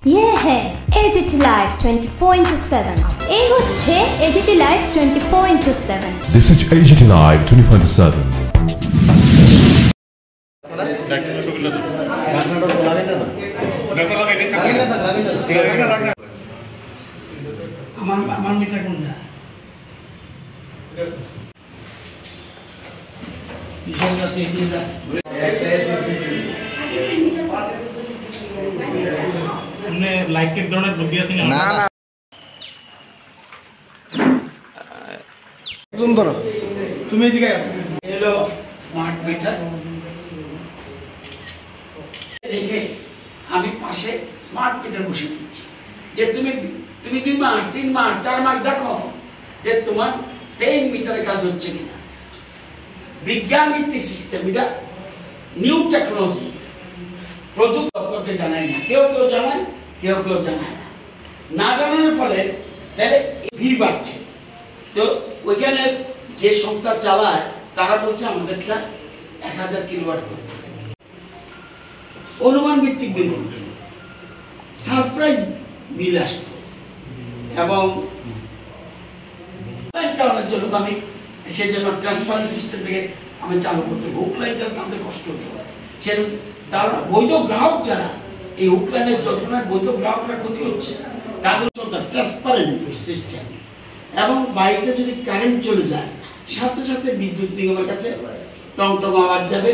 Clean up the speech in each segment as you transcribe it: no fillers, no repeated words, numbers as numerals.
ये है AGT live 24/7 এই হচ্ছে AGT live 24/7 This is AGT Live 24/7 আমার মিটার কোনটা এমনি লাইটের ধরনের বুদ্ধি আছে না না সুন্দর তুমি এদিকে হলো স্মার্ট মিটার রেখে আমি পাশে স্মার্ট মিটার বসিয়ে দিচ্ছি যে তুমি 2 মাস 3 মাস 4 মাস দেখো যে তোমার সেম মিটারে কাজ হচ্ছে কিনা বিজ্ঞান ভিত্তিক সিস্টেম এটা নিউ টেকনোলজি প্রযুক্তি দপ্তরকে জানায় না কেউ জানায় কেউ জানায় না জানানোর ফলে তাহলে ভিড় বাড়ছে তো ওইখানে যে সংস্থা চালায় তারা বলছে আমাদেরটা 1000 কিলোওয়াট করতে অনুমান ভিত্তিক বিল সারপ্রাইজ বিল আসতো এবং চালানোর জন্য আমি সেই জন্য ট্রান্সপারেন্ট সিস্টেমটাকে আমি চালু করতে হুকলাইন যারা তাদের কষ্ট হতে পারে সেরকম তারা বৈধ গ্রাহক যারা এই হুকলাইনের যন্ত্রণায় বৈধ গ্রাহকরা ক্ষতি হচ্ছে তাদের ট্রান্সপারেন্ট সিস্টেম এবং বাড়িতে যদি কারেন্ট চলে যায় সাথে সাথে বিদ্যুৎ নিগমের কাছে টং টং আওয়াজ যাবে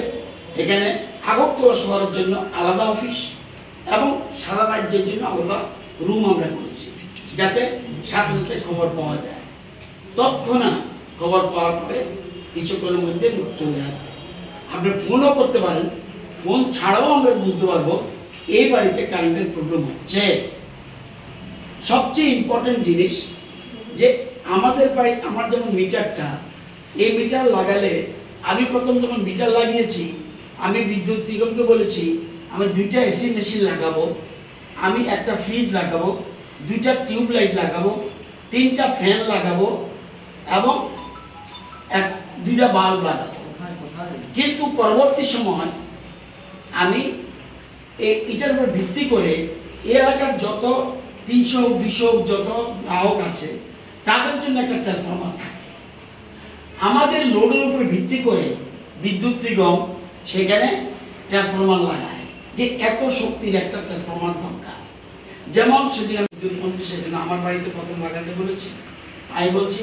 এখানে আগরতলা শহরের জন্য আলাদা অফিস এবং সারা রাজ্যের জন্য আলাদা রুম আমরা করেছি যাতে সাথে সাথে খবর পাওয়া যায় তৎক্ষণাৎ খবর পাওয়ার পরে কিছুক্ষণের মধ্যে লোক চলে আসবে আপনি ফোনও করতে পারেন ফোন ছাড়াও আমরা বুঝতে পারবো এই বাড়িতে কারেন্টের প্রবলেম হচ্ছে সবচেয়ে ইম্পর্টেন্ট জিনিস যে আমাদের বাড়ি আমার যেমন মিটারটা এই মিটার লাগালে আমি প্রথম যখন মিটার লাগিয়েছি আমি বিদ্যুৎ নিগমকে বলেছি আমি 2টা এসি মেশিন লাগাবো আমি একটা ফ্রিজ লাগাবো 2টা টিউব লাইট লাগাবো 3টা ফ্যান লাগাবো এবং 2টা বাল্ব লাগাবো কিন্তু পরবর্তী সময় আমি এটার উপর ভিত্তি করে এই এলাকার যত 300-200 যত গ্রাহক আছে তাদের জন্য একটা ট্রান্সফরমার থাকে আমাদের লোডের উপর ভিত্তি করে বিদ্যুৎ নিগম সেখানে ট্রান্সফরমার লাগায় যে এত শক্তির একটা ট্রান্সফরমার দরকার যেমন সেদিন আমি বিদ্যুৎ মন্ত্রী সেদিন আমার বাড়িতে প্রথম লাগাতে বলেছি আমি বলছি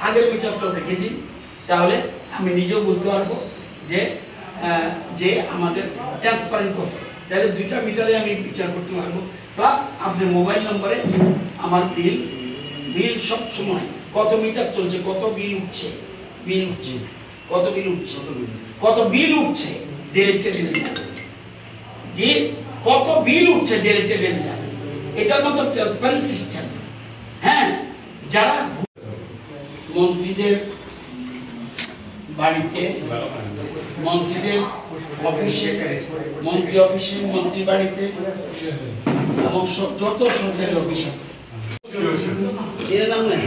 আগের মিটারটা রেখে দিন তাহলে আমি নিজেও বুঝতে পারবো যে আমাদের ট্রান্সপারেন্ট কত তাহলে 2টা মিটারে আমি বিচার করতে পারবো প্লাস আপনার মোবাইল নম্বরে আমার বিল সব সময় কত মিটার চলছে কত বিল উঠছে কত বিল উঠছে ডিরেক্টে টেনে যাবে যে কত বিল উঠছে ডিরেক্টে টেনে যাবে এটার মতো ট্রান্সপারেন্ট সিস্টেম হ্যাঁ যারা মন্ত্রীদের বাড়িতে মন্ত্রীদের অফিসে মন্ত্রীর বাড়িতে এবং যত সরকারি অফিস আছে এর নাম নেই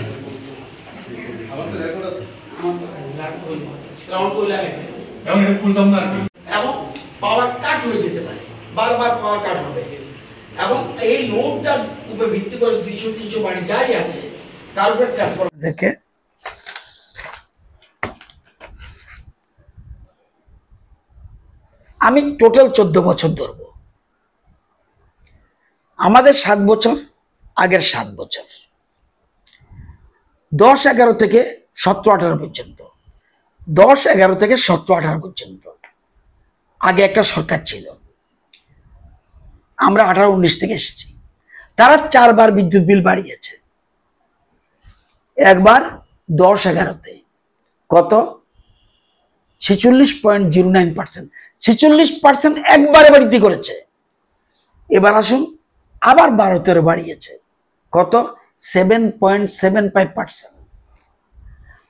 এবং পাওয়ার কাট হয়ে যেতে পারে বারবার পাওয়ার কাট হবে এবং এই লোডটার উপর ভিত্তি করে 200-300 বাড়ি যাই আছে তার উপরে ট্রান্সফার দেখে আমি টোটাল 14 বছর ধরব আমাদের 7 বছর আগের 7 বছর 10-11 থেকে 17-18 পর্যন্ত 10-11 থেকে 17-18 পর্যন্ত আগে একটা সরকার ছিল আমরা 18-19 থেকে এসেছি তারা 4 বার বিদ্যুৎ বিল বাড়িয়েছে একবার 10-11-তে কত 46.09% 46% একবারে বাড়িতে করেছে এবার আসুন আবার 12-13 বাড়িয়েছে কত 7.75%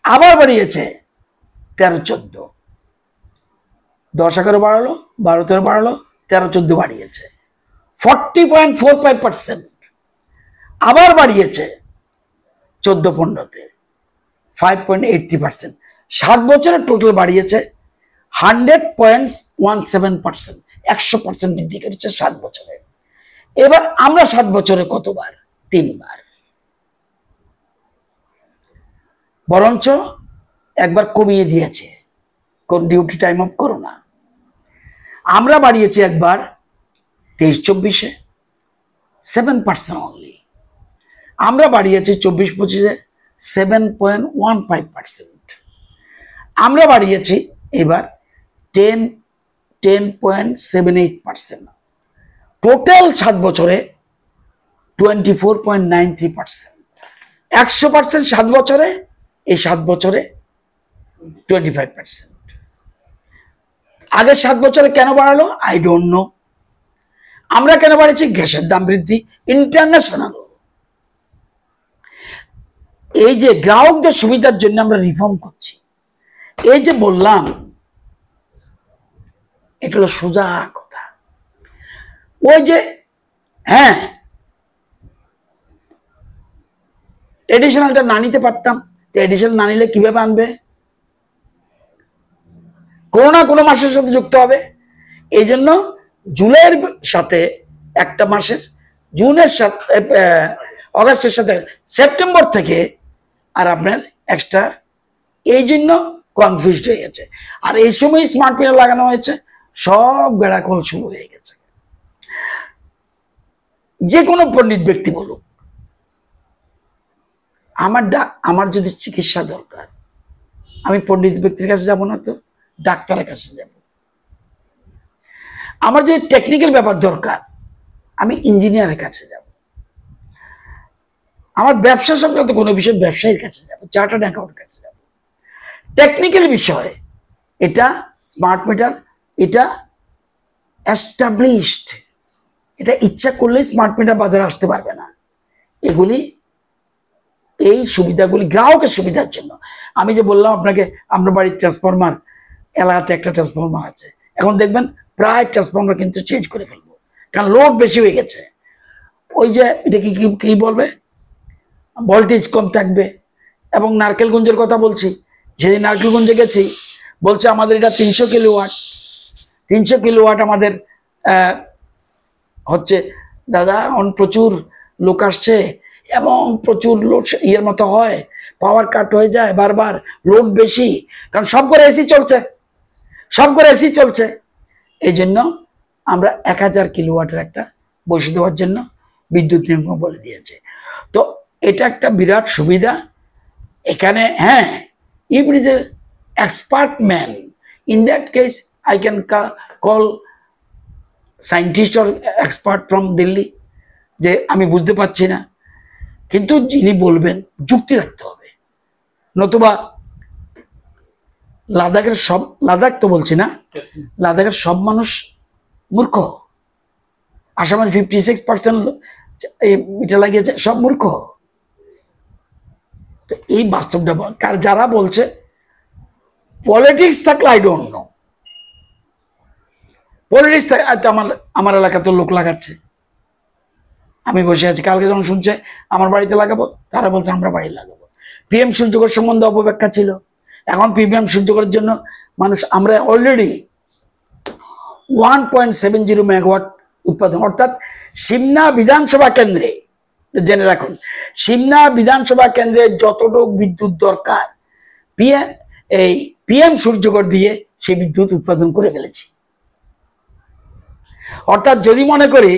আবার বাড়িয়েছে 13-14 10-11 বাড়ালো 12-13 বাড়ালো 13-14 বাড়িয়েছে 40.45% আবার বাড়িয়েছে 14-15-তে 5.83% 7 বছরে টোটাল বাড়িয়েছে 100.17%, 100% বৃদ্ধি করেছে 7 বছরে। এবার আমরা 7 বছরে কতবার? 3 বার। বরঞ্চ একবার কমিয়ে দিয়েছে ডিউটি টাইম অফ করোনা, আমরা বাড়িয়েছি একবার 23-24-এ 7% অনলি, আমরা বাড়িয়েছি 24-25-এ 7.15%, আমরা বাড়িয়েছি এবার 10.78%, টোটাল 7 বছরে 24.93%। 100% 7 বছরে, এই 7 বছরে 25%। আগের 7 বছরে কেন বাড়ালো? I don't know. আমরা কেন বাড়িয়েছি? গ্যাসের দাম বৃদ্ধি, ইন্টারন্যাশনাল। এই যে গ্রাহকদের সুবিধার জন্য আমরা রিফর্ম করছি, এই যে বললাম, এটা হলো সোজা কথা। ওই যে হ্যাঁ এডিশনালটা না নিতে পারতাম, এডিশনাল না নিলে কিভাবে আনবে? কোনো না কোনো মাসের সাথে যুক্ত হবে। এই জন্য জুলাইয়ের সাথে একটা মাসের, জুনের সাথে অগাস্টের সাথে সেপ্টেম্বর থেকে আর আপনার এক্সট্রা, এই জন্য কনফিউজড হয়ে গেছে। আর এই সময় স্মার্ট মিটার লাগানো হয়েছে, সব গেড়াকল শুরু হয়ে গেছে। যে কোনো পণ্ডিত ব্যক্তি বলুক, আমার যদি চিকিৎসা দরকার, আমি পণ্ডিত ব্যক্তির কাছে যাব না, তো ডাক্তারের কাছে যাব। আমার যদি টেকনিক্যাল ব্যাপার দরকার, আমি ইঞ্জিনিয়ারের কাছে যাব। আমার ব্যবসা সংক্রান্ত কোনো বিষয় ব্যবসায়ীর কাছে যাব, চার্টার্ড অ্যাকাউন্টের কাছে যাব। টেকনিক্যাল বিষয় এটা স্মার্ট মিটার, এটা এস্টাবলিশড, এটা ইচ্ছা করলেই স্মার্ট মিটার বাজারে আসতে পারবে না। এগুলি, এই সুবিধাগুলি গ্রাহকের সুবিধার জন্য। আমি যে বললাম আপনাকে, আপনার বাড়ির ট্রান্সফরমার, এলাকাতে একটা ট্রান্সফরমার আছে, এখন দেখবেন প্রায় ট্রান্সফরমার কিন্তু চেঞ্জ করে ফেলবো, কারণ লোড বেশি হয়ে গেছে। ওই যে এটা কি বলবে, ভোল্টেজ কম থাকবে। এবং নারকেলগঞ্জের কথা বলছি, যেদিন নারকেলগঞ্জে গেছি, বলছে আমাদের এটা 300 কিলোওয়াট, 300 কিলোওয়াট আমাদের হচ্ছে দাদা, প্রচুর লোক আসছে এবং প্রচুর লোড ইয়ের মতো হয়, পাওয়ার কাট হয়ে যায় বারবার, লোড বেশি, কারণ সব করে এসি চলছে, সব করে এসি চলছে। এই জন্য আমরা 1000 কিলোওয়াটের একটা বসিয়ে দেওয়ার জন্য বিদ্যুৎ নিগম বলে দিয়েছে। তো এটা একটা বিরাট সুবিধা এখানে। হ্যাঁ, if it is a expert man, in that case I can call scientist or expert from Delhi, যে আমি বুঝতে পারছি না, কিন্তু যিনি বলবেন যুক্তি রাখতে হবে। নতুবা লাদাখের সব, লাদাখ তো বলছি না, লাদাখের সব মানুষ মূর্খ, আসামের 56% এটা লাগিয়েছে, সব মূর্খ। তো এই বাস্তবটা যারা বলছে, পলিটিক্স থাকলে আই ডোন্ট নো, পলিটিক্স আমার এলাকাতে লোক লাগাচ্ছে, আমি বসে আছি, কালকে যখন শুনছে আমার বাড়িতে লাগাবো, তারা বলছে আমরা বাড়ি লাগাবো। পিএম সূর্যঘর সম্বন্ধে অপব্যাখ্যা ছিল, এখন পিএম সূর্যঘরের জন্য মানুষ, আমরা অলরেডি 1.70 মেগাওয়াট উৎপাদন, অর্থাৎ সিমনা বিধানসভা কেন্দ্রে, জেনে রাখুন, সিমনা বিধানসভা কেন্দ্রে যতটুকু বিদ্যুৎ দরকার পিএম সূর্যঘর দিয়ে সে বিদ্যুৎ উৎপাদন করে ফেলেছি। অর্থাৎ যদি মনে করি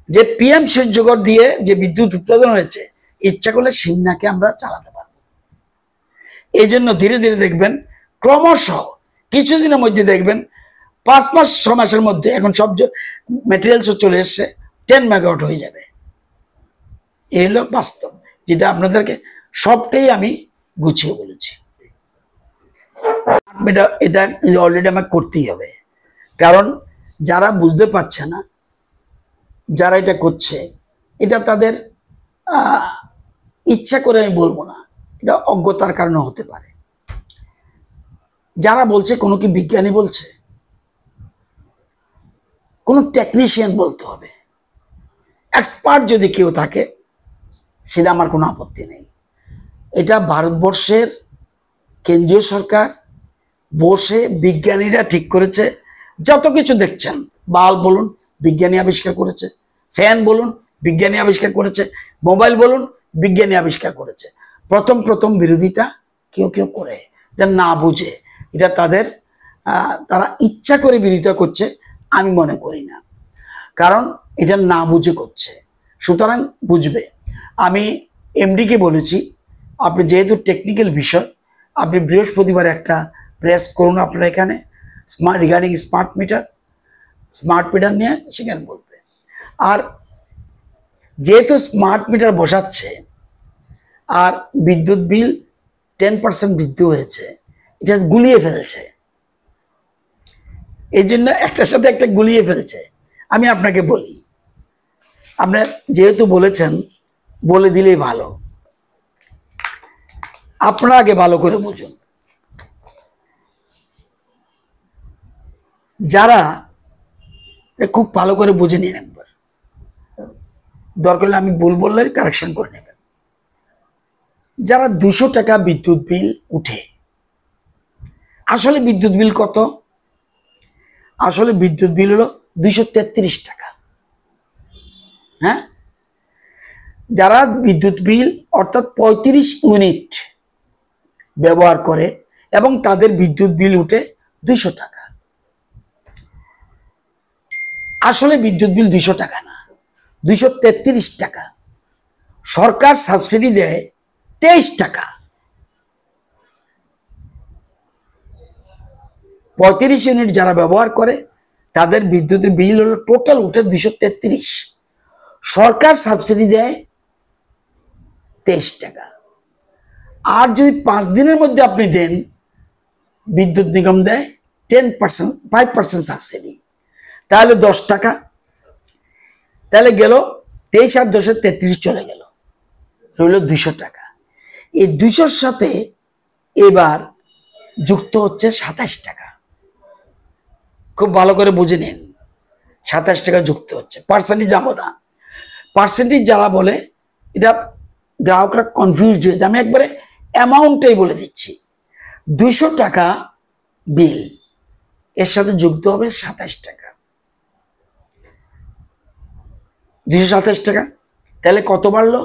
যে পিএম সূর্যঘর দিয়ে যে বিদ্যুৎ উৎপাদন হয়েছে, ইচ্ছা করলে সিমনাকে আমরা চালাতে পারবো। এই জন্য ধীরে ধীরে দেখবেন, ক্রমশ কিছুদিনের মধ্যে দেখবেন 5 মাস 6 মাসের মধ্যে, এখন সব ম্যাটেরিয়ালসও চলে এসছে, 10 মেগাওয়াট হয়ে যাবে। এই হলো বাস্তব, যেটা আপনাদেরকে সবটাই আমি গুছিয়ে বলেছি। এটা অলরেডি আমাকে করতেই হবে, কারণ যারা বুঝতে পারছে না, যারা এটা করছে, এটা তাদের ইচ্ছা করে আমি বলবো না, এটা অজ্ঞতার কারণে হতে পারে। যারা বলছে, কোনো কি বিজ্ঞানী বলছে, কোনো টেকনিশিয়ান বলতে হবে, এক্সপার্ট যদি কেউ থাকে, সেটা আমার কোনো আপত্তি নেই। এটা ভারতবর্ষের কেন্দ্রীয় সরকার বসে বিজ্ঞানীরা ঠিক করেছে। যত কিছু দেখছেন, বাল্ব বলুন, বিজ্ঞানী আবিষ্কার করেছে। ফ্যান বলুন বিজ্ঞানী আবিষ্কার করেছে, মোবাইল বলুন বিজ্ঞানী আবিষ্কার করেছে। প্রথম প্রথম বিরোধিতা কেউ কেউ করে, এটা না বুঝে, এটা তারা ইচ্ছা করে বিরোধিতা করছে আমি মনে করি না, কারণ এটা না বুঝে করছে। সুতরাং বুঝবে। আমি এমডিকে বলেছি আপনি যেহেতু টেকনিক্যাল বিষয়, আপনি বৃহস্পতিবার একটা প্রেস করুন আপনারা এখানে রিগার্ডিং স্মার্ট মিটার নিয়ে সেখানে বলবে। আর যেহেতু স্মার্ট মিটার বসাচ্ছে আর বিদ্যুৎ বিল 10% বৃদ্ধি হয়েছে, এটা গুলিয়ে ফেলছে, এই জন্য একটার সাথে একটা গুলিয়ে ফেলছে। আমি আপনাকে বলি, আপনার যেহেতু বলেছেন বলে দিলেই ভালো, আপনারা আগে ভালো করে বুঝুন। যারা খুব ভালো করে বুঝে নিন একবার, দরকার হলে আমি ভুল বললে কারেকশন করে নেবেন। যারা 200 টাকা বিদ্যুৎ বিল উঠে, আসলে বিদ্যুৎ বিল কত? আসলে বিদ্যুৎ বিল হলো 233 টাকা। হ্যাঁ, যারা বিদ্যুৎ বিল অর্থাৎ 35 ইউনিট ব্যবহার করে এবং তাদের বিদ্যুৎ বিল উঠে 200 টাকা, আসলে বিদ্যুৎ বিল 200 টাকা না, 233 টাকা। সরকার সাবসিডি দেয় 23 টাকা। 35 ইউনিট যারা ব্যবহার করে তাদের বিদ্যুতের বিল হলো টোটাল উঠে 233, সরকার সাবসিডি দেয় 23 টাকা। আর যদি 5 দিনের মধ্যে আপনি দেন, বিদ্যুৎ নিগম দেয় 5% সাবসিডি, তাহলে 10 টাকা, তাহলে গেল 23 আর 10 33 চলে গেল, রইল 200 টাকা। এই 200-র সাথে এবার যুক্ত হচ্ছে 27 টাকা। খুব ভালো করে বুঝে নিন, 27 টাকা যুক্ত হচ্ছে। পার্সেন্টেজ যাবো না, পার্সেন্টেজ যারা বলে এটা গ্রাহকরা কনফিউজ হয়েছে। আমি একবারে অ্যামাউন্টটাই বলে দিচ্ছি, 200 টাকা বিল এর সাথে যুক্ত হবে 27 টাকা, 227 টাকা, তাহলে কত বাড়লো?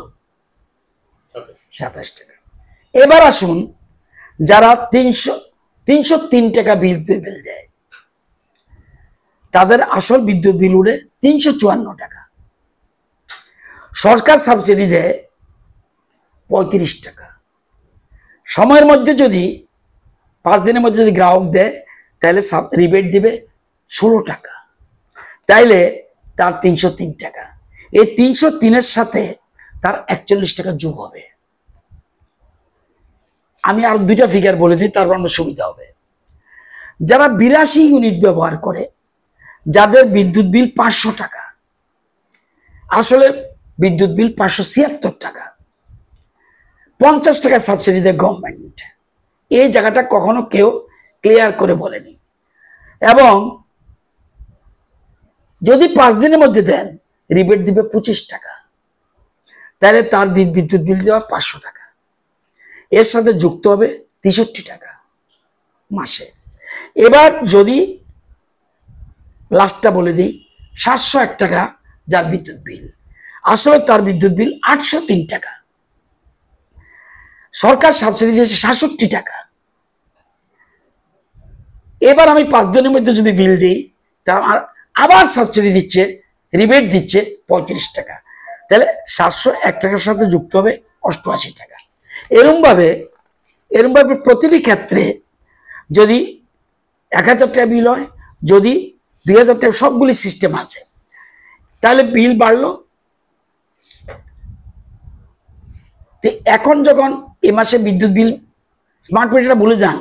27 টাকা। এবার আসুন যারা 303 টাকা বিল দেয়, তাদের আসল বিদ্যুৎ বিল উঠে 354 টাকা, সরকার সাবসিডি দেয় 35 টাকা। সময়ের মধ্যে যদি 5 দিনের মধ্যে যদি গ্রাহক দেয়, তাহলে রিবেট দিবে 16 টাকা, তাইলে তার 303 টাকা। এই 303-এর সাথে তার 41 টাকা যোগ হবে। আমি আর 2টা ফিগার বলে দিই, তারপর আমার সুবিধা হবে। যারা 82 ইউনিট ব্যবহার করে, যাদের বিদ্যুৎ বিল 500 টাকা, আসলে বিদ্যুৎ বিল 576 টাকা, 50 টাকা সাবসিডি দেয় গভর্নমেন্ট। এই জায়গাটা কখনো কেউ ক্লিয়ার করে বলেনি। এবং যদি 5 দিনের মধ্যে দেন, রিবেট দিবে 25 টাকা, তাহলে তার বিদ্যুৎ বিল দেওয়া 500 টাকা, এর সাথে যুক্ত হবে 63 টাকা মাসে। এবার যদি লাস্টটা বলে দিই, 701 টাকা যার বিদ্যুৎ বিল, আসলে তার বিদ্যুৎ বিল 803 টাকা, সরকার সাবসিডি দিয়েছে 67 টাকা। এবার আমি 5 দিনের মধ্যে যদি বিল দিই, তা আবার সাবসিডি দিচ্ছে, রিবেট দিচ্ছে 35 টাকা, তাহলে 701 টাকার সাথে যুক্ত হবে 88 টাকা। এরমভাবে প্রতিটি ক্ষেত্রে যদি 1000 টাকা বিল হয়, যদি 2000 টাকা, সবগুলি সিস্টেম আছে, তাহলে বিল বাড়লো। এখন যখন এ মাসে বিদ্যুৎ বিল স্মার্ট মিটারটা ভুলে যান,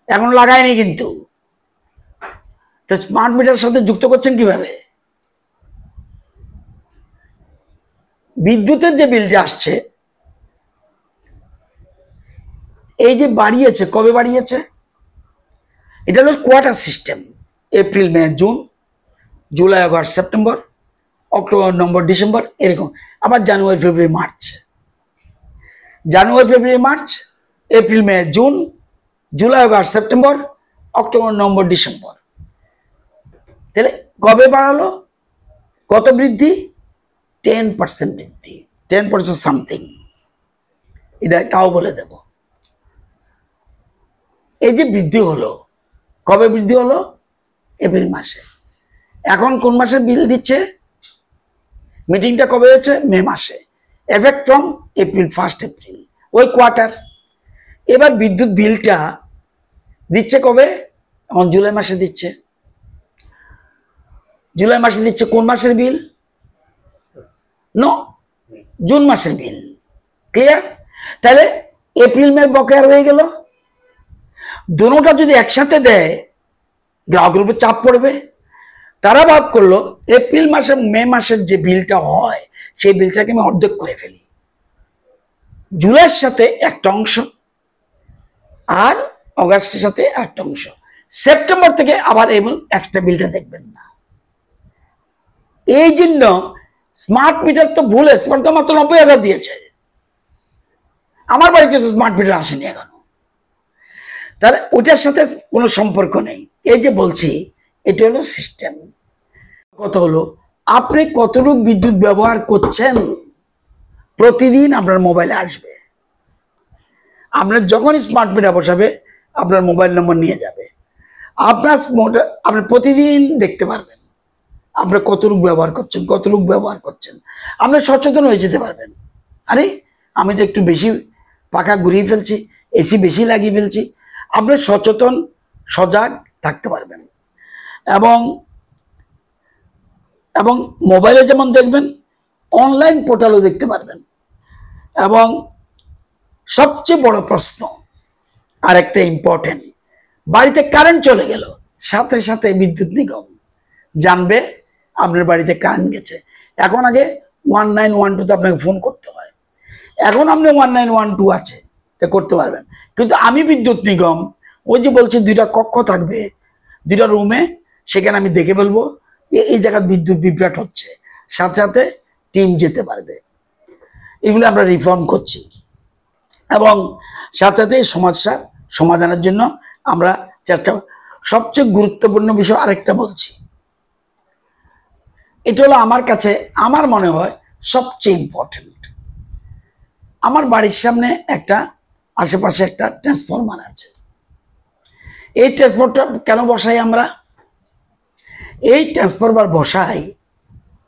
এখন লাগায়নি কিন্তু, তো স্মার্ট মিটারের সাথে যুক্ত করছেন কিভাবে? বিদ্যুতের যে বিলটা আসছে, এই যে বাড়িয়েছে, কবে বাড়িয়েছে? এটা হলো quarter system. April, May, June, July, August, September, October, November, December, এরকম। আবার January, February, March, January, February, March, April, May, June, July, August, September, October, November, December. তাহলে কবে বাড়ালো? কত বৃদ্ধি? 10% বৃদ্ধি, 10% সামথিং, এটা তাও বলে দেব। এই যে বৃদ্ধি হলো, কবে বৃদ্ধি হলো? এপ্রিল মাসে। এখন কোন মাসে বিল দিচ্ছে? মিটিংটা কবে হচ্ছে? মে মাসে। এফেক্ট ফ্রম এপ্রিল, 1 এপ্রিল, ওই কোয়ার্টার। এবার বিদ্যুৎ বিলটা দিচ্ছে কবে? এখন জুলাই মাসে দিচ্ছে। জুলাই মাসে দিচ্ছে কোন মাসের বিল? নো, জুন মাসের বিল। ক্লিয়ার? তাহলে এপ্রিল মে বকেয়া রয়ে গেল। দুটোটা যদি একসাথে দেয় গ্রাহকের উপর চাপ পড়বে। তারা ভাব করলো এপ্রিল মাসে মে মাসের যে বিলটা হয় সেই বিলটাকে আমি অর্ধেক করে ফেলি, জুলাইয়ের সাথে একটা অংশ আর অগাস্টের সাথে একটা অংশ, সেপ্টেম্বর থেকে আবার এবং এক্সট্রা বিলটা দেখবেন না। এই জন্য স্মার্ট মিটার তো ভুল, স্মার্ট তো মাত্র 90,000 দিয়েছে। আমার বাড়িতে তো স্মার্ট মিটার আসেনি এখন। তাহলে ওটার সাথে কোনো সম্পর্ক নেই। এই যে বলছি, এটা হলো সিস্টেম। কথা হলো আপনি কতটুকু বিদ্যুৎ ব্যবহার করছেন প্রতিদিন আপনার মোবাইলে আসবে। আপনার যখনই স্মার্ট মিটার বসাবে আপনার মোবাইল নম্বর নিয়ে যাবে, আপনি প্রতিদিন দেখতে পারবেন আপনি কতটুকু ব্যবহার করছেন, কতটুকু ব্যবহার করছেন। আপনি সচেতন হয়ে যেতে পারবেন, আরে আমি তো একটু বেশি পাখা ঘুরিয়ে ফেলছি, এসি বেশি লাগিয়ে ফেলছি। আপনি সচেতন সজাগ থাকতে পারবেন। এবং মোবাইলে যেমন দেখবেন, অনলাইন পোর্টালও দেখতে পারবেন। এবং সবচেয়ে বড় প্রশ্ন আর একটা ইম্পর্টেন্ট, বাড়িতে কারেন্ট চলে গেল, সাথে সাথে বিদ্যুৎ নিগম জানবে আপনার বাড়িতে কারেন্ট গেছে। এখন আগে 1912 আপনাকে ফোন করতে হয়, এখন আপনি 1912 আছে এটা করতে পারবেন। কিন্তু আমি বিদ্যুৎ নিগম ওই যে বলছি 2টা কক্ষ থাকবে, 2টা রুমে, সেখানে আমি দেখে বলবো যে এই জায়গায় বিদ্যুৎ বিভ্রাট হচ্ছে, সাথে সাথে টিম যেতে পারবে। এগুলো আমরা রিফর্ম করছি এবং সাথে সাথে সমস্যার সমাধানের জন্য আমরা চেষ্টা। সবচেয়ে গুরুত্বপূর্ণ বিষয় আরেকটা বলছি, এটা হলো আমার কাছে আমার মনে হয় সবচেয়ে ইম্পর্টেন্ট। আমার বাড়ির সামনে একটা আশেপাশে একটা ট্রান্সফরমার আছে। এই ট্রান্সফরমারটা কেন বসাই আমরা? এই ট্রান্সফরমার বসাই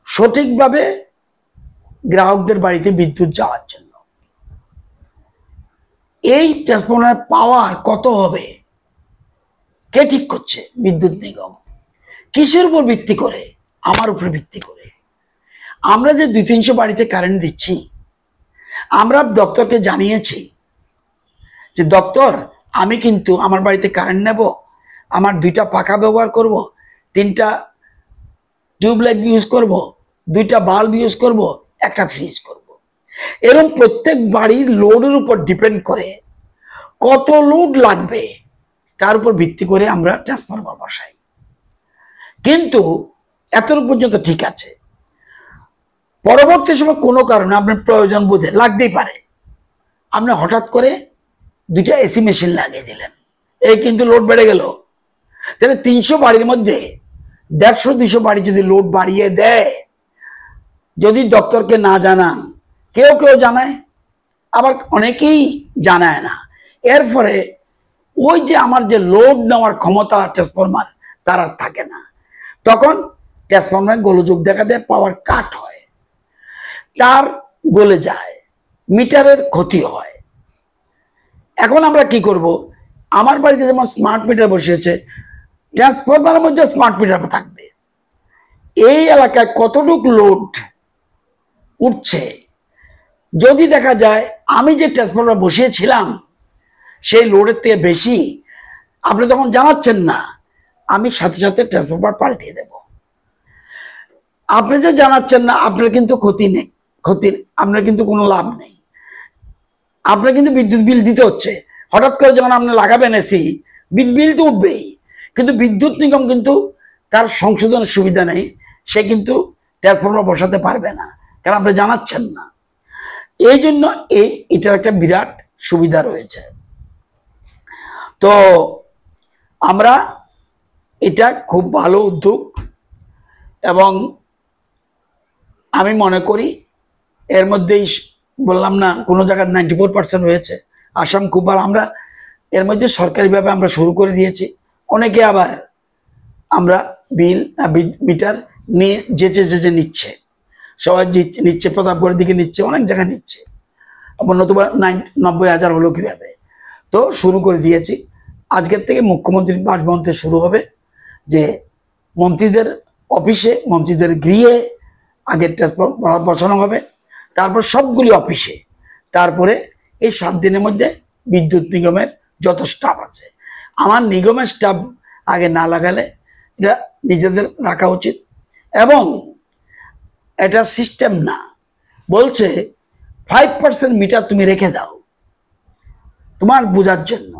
সঠিকভাবে গ্রাহকদের বাড়িতে বিদ্যুৎ যাওয়ার জন্য। এই ট্রান্সফরমারের পাওয়ার কত হবে কে ঠিক করছে? বিদ্যুৎ নিগম। কিসের উপর ভিত্তি করে? আমার উপর ভিত্তি করে। আমরা যে 200-300 বাড়িতে কারেন্ট দিচ্ছি, আমরা দপ্তরকে জানিয়েছি যে দপ্তর আমি কিন্তু আমার বাড়িতে কারেন্ট নেব, আমার 2টা পাখা ব্যবহার করব, 3টা টিউবলাইট ইউজ করব, 2টা বাল্ব ইউজ করব, একটা ফ্রিজ করব। এরকম প্রত্যেক বাড়ির লোডের উপর ডিপেন্ড করে কত লোড লাগবে তার উপর ভিত্তি করে আমরা ট্রান্সফরমার বসাই। কিন্তু এতটুকু পর্যন্ত ঠিক আছে। পরবর্তী সময় কোনো কারণে আপনার প্রয়োজন বোধে লাগতেই পারে, আপনি হঠাৎ করে 2টা এসি মেশিন লাগিয়ে দিলেন, এই কিন্তু লোড বেড়ে গেল। তাহলে 300 বাড়ির মধ্যে 150-200 বাড়ি যদি লোড বাড়িয়ে দেয়, যদি দপ্তরকে না জানান, কেউ কেউ জানায়, আবার অনেকেই জানায় না, এর ফলে ওই যে আমার যে লোড নেওয়ার ক্ষমতা ট্রান্সফরমার তার আর থাকে না। তখন ট্রান্সফরমার গোলযোগ দেখা দেয়, পাওয়ার কাট হয়, তার গলে যায়, মিটারের ক্ষতি হয়। এখন আমরা কি করব? আমার বাড়িতে যেমন স্মার্ট মিটার বসিয়েছে, ট্রান্সফরমারের মধ্যে স্মার্ট মিটার থাকবে। এই এলাকায় কতটুকু লোড উঠছে, যদি দেখা যায় আমি যে ট্রান্সফরমার বসিয়েছিলাম সেই লোডের থেকে বেশি, আপনি তখন জানাচ্ছেন না, আমি সাথে সাথে ট্রান্সফরমার পাল্টিয়ে দেব। আপনি যে জানাচ্ছেন না, আপনার কিন্তু ক্ষতি নেই, আপনার কিন্তু কোনো লাভ নেই, আপনার কিন্তু বিদ্যুৎ বিল দিতে হচ্ছে। হঠাৎ করে যখন আপনি লাগাবেন এসি, বিল তো উঠবেই, কিন্তু বিদ্যুৎ নিগম কিন্তু তার সংশোধনের সুবিধা নেই, সে কিন্তু ট্রান্সফরমার বসাতে পারবে না, কারণ আপনি জানাচ্ছেন না। এই জন্য এটার একটা বিরাট সুবিধা রয়েছে। তো আমরা এটা খুব ভালো উদ্যোগ এবং আমি মনে করি এর মধ্যেই বললাম না কোনো জায়গায় 94% হয়েছে, আসাম খুব ভালো। আমরা এর মধ্যে সরকারিভাবে আমরা শুরু করে দিয়েছি। অনেকে আবার আমরা মিটার নিয়ে যেচে নিচ্ছে, সবাই নিচ্ছে, প্রতাপগড়ের দিকে নিচ্ছে, অনেক জায়গায় নিচ্ছে। আবার নতুবা 90,000 হলো কীভাবে, তো শুরু করে দিয়েছি। আজকের থেকে মুখ্যমন্ত্রীর বাসভবন থেকে শুরু হবে, যে মন্ত্রীদের অফিসে, মন্ত্রীদের গৃহে আগে ট্রান্সফর্মার বসানো হবে, তারপর সবগুলি অফিসে, তারপরে এই 7 দিনের মধ্যে বিদ্যুৎ নিগমের যত স্টাফ আছে, আমার নিগমের স্টাফ আগে না লাগালে এটা নিজেদের রাখা উচিত। এবং এটা সিস্টেম না, বলছে 5% মিটার তুমি রেখে দাও তোমার বোঝার জন্য।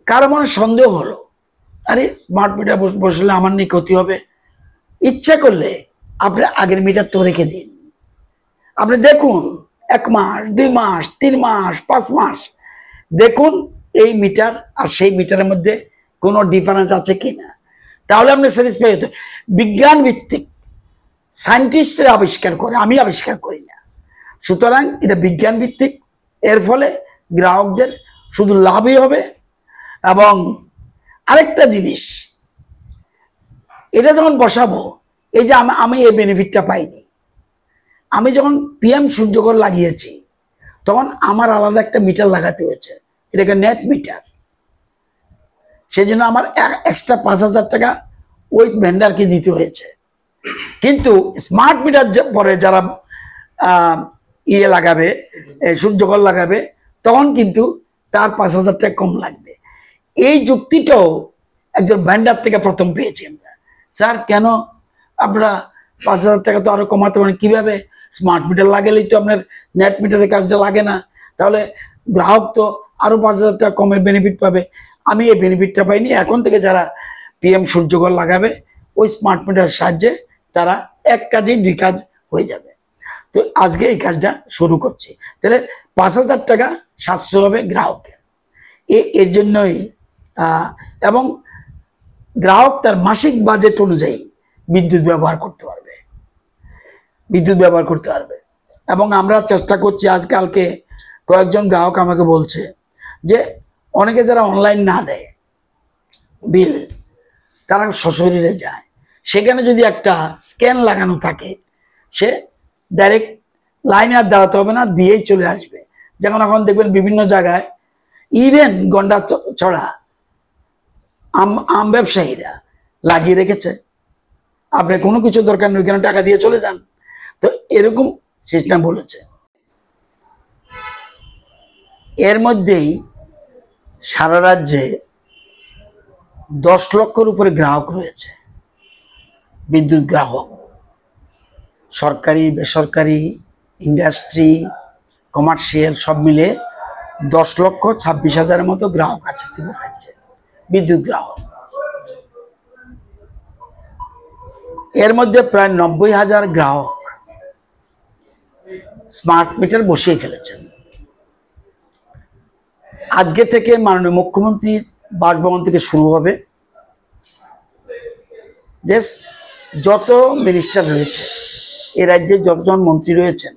কারো মনে সন্দেহ হলো, আরে স্মার্ট মিটার বসলে আমার নিয়ে ক্ষতি হবে, ইচ্ছা করলে আপনি আগের মিটার তো রেখে দিন। আপনি দেখুন 1 মাস, 2 মাস, 3 মাস, 5 মাস দেখুন এই মিটার আর সেই মিটারের মধ্যে কোনো ডিফারেন্স আছে কিনা, তাহলে আপনি স্যাটিসফাই হতে। বিজ্ঞান ভিত্তিক সায়েন্টিস্টরা আবিষ্কার করে, আমি আবিষ্কার করি না। সুতরাং এটা বিজ্ঞান ভিত্তিক, এর ফলে গ্রাহকদের শুধু লাভই হবে। এবং আরেকটা জিনিস, এটা যখন বসাবো, এই যে আমি এই বেনিফিটটা পাইনি, আমি যখন PM সূর্যঘর লাগিয়েছি তখন আমার আলাদা একটা মিটার লাগাতে হয়েছে, এটাকে নেট মিটার। সেই জন্য আমার এক্সট্রা 5,000 টাকা ওই ভেন্ডারকে দিতে হয়েছে। কিন্তু স্মার্ট মিটার পরে যারা লাগাবে, সূর্যঘর লাগাবে, তখন কিন্তু তার 5,000 টাকা কম লাগবে। এই যুক্তিটাও একজন ভেন্ডার থেকে প্রথম পেয়েছি আমরা। স্যার কেন আপনারা 5,000 টাকা তো আরো কমাতে পারেন, কিভাবে? স্মার্ট মিটার লাগালেই তো আপনার নেট মিটারের কাজটা লাগে না, তাহলে গ্রাহক তো আরো 5,000 টাকা কমের বেনিফিট পাবে। আমি এই বেনিফিটটা পাইনি। এখন থেকে যারা PM সূর্যঘর লাগাবে, ওই স্মার্ট মিটারের সাহায্যে তারা এক কাজেই 2 কাজ হয়ে যাবে। তো আজকে এই কাজটা শুরু করছি, তাহলে 5,000 টাকা সাশ্রয় হবে গ্রাহকের। এর জন্যই এবং গ্রাহক তার মাসিক বাজেট অনুযায়ী বিদ্যুৎ ব্যবহার করতে পারবে। এবং আমরা চেষ্টা করছি, আজকালকে কয়েকজন গ্রাহক আমাকে বলছে যে অনেকে যারা অনলাইন না দেয় বিল, তারা সশরীরে যায়, সেখানে যদি একটা স্ক্যান লাগানো থাকে, সে ডাইরেক্ট লাইনে আর দাঁড়াতে হবে না, দিয়েই চলে আসবে। যেমন এখন দেখবেন বিভিন্ন জায়গায় ইভেন গন্ডা ছড়া আম ব্যবসায়ীরা লাগিয়ে রেখেছে, আপনি কোনো কিছু দরকার নেই, ওইখানে টাকা দিয়ে চলে যান। তো এরকম সিস্টেম বলেছে। এর মধ্যেই সারা রাজ্যে 10 লক্ষের উপরে গ্রাহক রয়েছে, বিদ্যুৎ গ্রাহক, সরকারি, বেসরকারি, ইন্ডাস্ট্রি, কমার্শিয়াল সব মিলে 10,26,000-এর মতো গ্রাহক আছে ত্রিপুরা রাজ্যে, বিদ্যুৎ গ্রাহক। এর মধ্যে প্রায় 90,000 গ্রাহক স্মার্ট মিটার বসিয়ে ফেলেছেন। আজকে থেকে মাননীয় মুখ্যমন্ত্রীর বাসভবন থেকে শুরু হবে, যে যত মিনিস্টার রয়েছে, এ রাজ্যে যতজন মন্ত্রী রয়েছেন,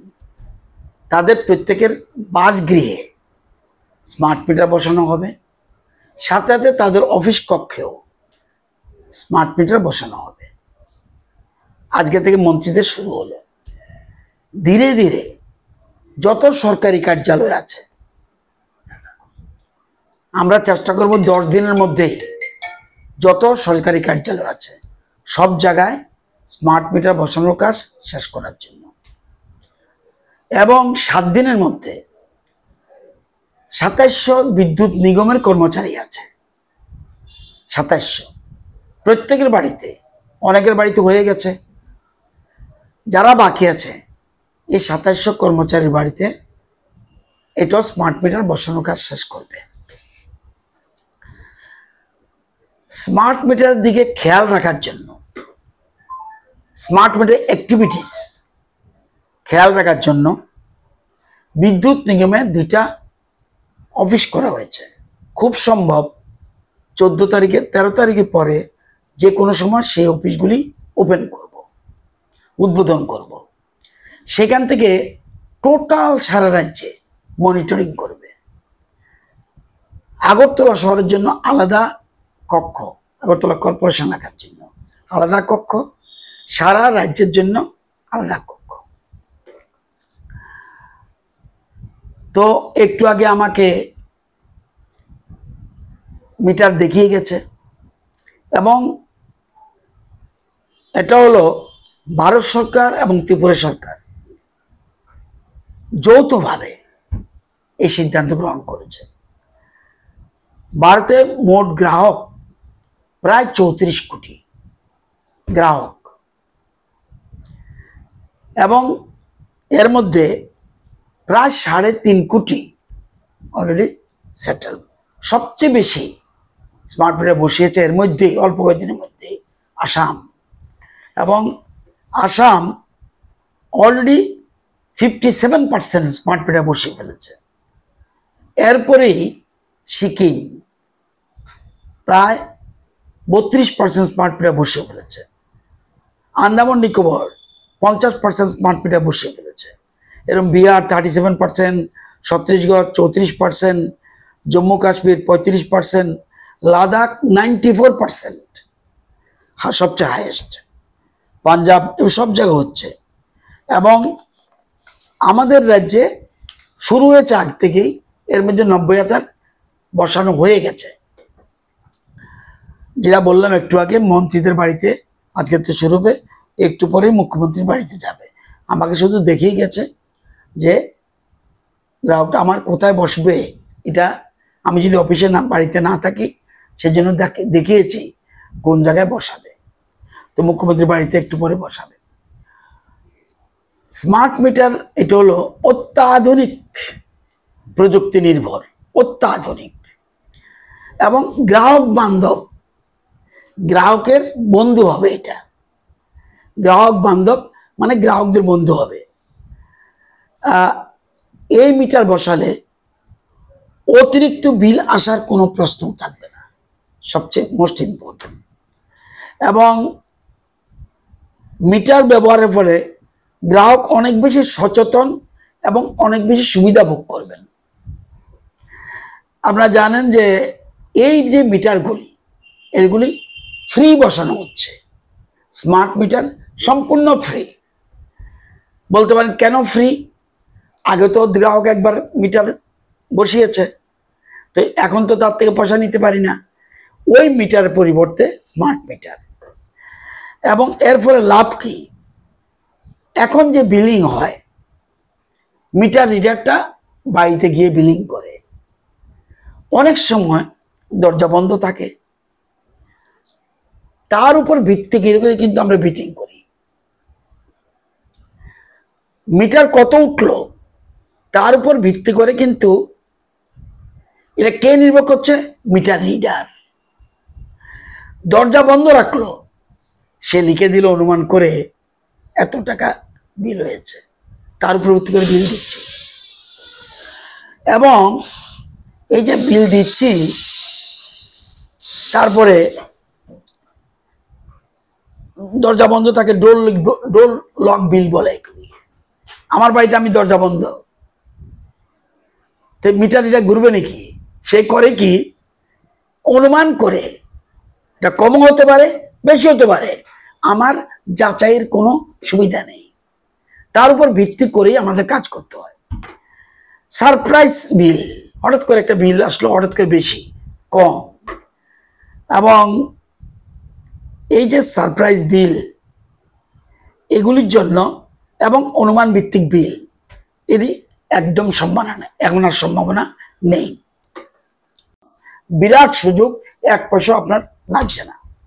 তাদের প্রত্যেকের বাসগৃহে স্মার্ট মিটার বসানো হবে, সাথে সাথে তাদের অফিস কক্ষেও স্মার্ট মিটার বসানো হবে। আজকে থেকে মন্ত্রীদের শুরু হলো। ধীরে ধীরে যত সরকারি কার্যালয় আছে, আমরা চেষ্টা করব 10 দিনের মধ্যে যত সরকারি কার্যালয় আছে সব জায়গায় স্মার্ট মিটার বসানোর কাজ শেষ করার জন্য। এবং 7 দিনের মধ্যে 2700 বিদ্যুৎ নিগমের কর্মচারী আছে, 2700 প্রত্যেকের বাড়িতে, অনেকের বাড়িতে হয়ে গেছে, যারা বাকি আছে এই 2700 কর্মচারীর বাড়িতে এটাও স্মার্ট মিটার বসানোর কাজ শেষ করবে। স্মার্ট মিটারের দিকে খেয়াল রাখার জন্য, স্মার্ট মিটার অ্যাক্টিভিটিস খেয়াল রাখার জন্য বিদ্যুৎ নিগমে 2টা অফিস করা হয়েছে। খুব সম্ভব 14 তারিখে 13 তারিখের পরে যে কোনো সময় সেই অফিসগুলি ওপেন করব। উদ্বোধন করব। সেখান থেকে টোটাল সারা রাজ্যে মনিটরিং করবে। আগরতলা শহরের জন্য আলাদা কক্ষ, আগরতলা কর্পোরেশন এলাকার জন্য আলাদা কক্ষ, সারা রাজ্যের জন্য আলাদা কক্ষ। তো একটু আগে আমাকে মিটার দেখিয়ে গেছে, এবং এটা হলো ভারত সরকার এবং ত্রিপুরা সরকার যৌথভাবে এই সিদ্ধান্ত গ্রহণ করেছে। ভারতে মোট গ্রাহক প্রায় 34 কোটি গ্রাহক, এবং এর মধ্যে প্রায় 3.5 কোটি অলরেডি সেটেল। সবচেয়ে বেশি স্মার্ট মিটার বসিয়েছে এর মধ্যেই অল্প কয়েকদিনের মধ্যে আসাম, এবং আসাম অলরেডি 57% স্মার্ট মিটার বসিয়ে ফেলেছে। এরপরেই সিকিম প্রায় 32% স্মার্ট মিটার বসিয়ে ফেলেছে। আন্দামান নিকোবর 50% স্মার্ট মিটার বসিয়ে ফেলেছে। এরকম বিহার 37%, ছত্তিশগড় 34%, জম্মু কাশ্মীর 35%, লাদাখ 94%, সবচেয়ে হাইয়েস্ট। পাঞ্জাব সব জায়গা হচ্ছে। এবং আমাদের রাজ্যে শুরু হয়েছে আগ থেকেই, এর মধ্যে 90,000 বসানো হয়ে গেছে। যেটা বললাম একটু আগে, মন্ত্রীদের বাড়িতে আজকে তো শুরু হবে, একটু পরেই মুখ্যমন্ত্রীর বাড়িতে যাবে। আমাকে শুধু দেখিয়ে গেছে যে গ্রাহকটা আমার কোথায় বসবে, এটা আমি যদি অফিসে না বাড়িতে না থাকি সেজন্য দেখিয়েছি কোন জায়গায় বসাবে। তো মুখ্যমন্ত্রীর বাড়িতে একটু পরে বসাবে। স্মার্ট মিটার এটা হলো অত্যাধুনিক প্রযুক্তি নির্ভর, অত্যাধুনিক এবং গ্রাহক বান্ধব, গ্রাহকের বন্ধু হবে। এটা গ্রাহক বান্ধব মানে গ্রাহকদের বন্ধু হবে। এই মিটার বসালে অতিরিক্ত বিল আসার কোনো প্রশ্ন থাকবে না, সবচেয়ে মোস্ট ইম্পর্টেন্ট। এবং মিটার ব্যবহারের ফলে গ্রাহক অনেক বেশি সচেতন এবং অনেক বেশি সুবিধা ভোগ করবেন। আপনারা জানেন যে এই যে মিটারগুলি, এগুলি ফ্রি বসানো হচ্ছে। স্মার্ট মিটার সম্পূর্ণ ফ্রি। বলতে পারেন কেন ফ্রি? আগে তো গ্রাহক একবার মিটার বসিয়েছে, তো এখন তো তার থেকে পয়সা নিতে পারি না। ওই মিটার পরিবর্তে স্মার্ট মিটার। এবং এর ফলে লাভ কি? এখন যে বিলিং হয়, মিটার রিডারটা বাড়িতে গিয়ে বিলিং করে। অনেক সময় দরজা বন্ধ থাকে, তার উপর ভিত্তি করে কিন্তু আমরা বিটিং করি। মিটার কত উঠলো তার উপর ভিত্তি করে কিন্তু এটা কে নির্ভর করছে? Meter reader. দরজা বন্ধ রাখলো, সে লিখে দিল অনুমান করে এত টাকা বিল হয়েছে, তার উপর ভিত্তি করে বিল দিচ্ছি। এবং এই যে বিল দিচ্ছি, তারপরে দরজা বন্ধ থাকে, ডোর লক বিল বলে। আমার বাড়িতে আমি দরজা বন্ধ, তো মিটার এটা ঘুরবে নাকি? সে করে কি, অনুমান করে, এটা কম হতে পারে বেশি হতে পারে, আমার যাচাইয়ের কোনো সুবিধা নেই। তার উপর ভিত্তি করেই আমাদের কাজ করতে হয়। সারপ্রাইজ বিল, হঠাৎ করে একটা বিল আসলো, হঠাৎ করে বেশি কম। এবং এই যে সারপ্রাইজ বিল, এগুলির জন্য এবং অনুমান ভিত্তিক বিল, এরই একদম সম্ভাবনা, এখন আর সম্ভাবনা নেই। বিরাট সুযোগ, 1 পয়সা আপনার লাগছে না।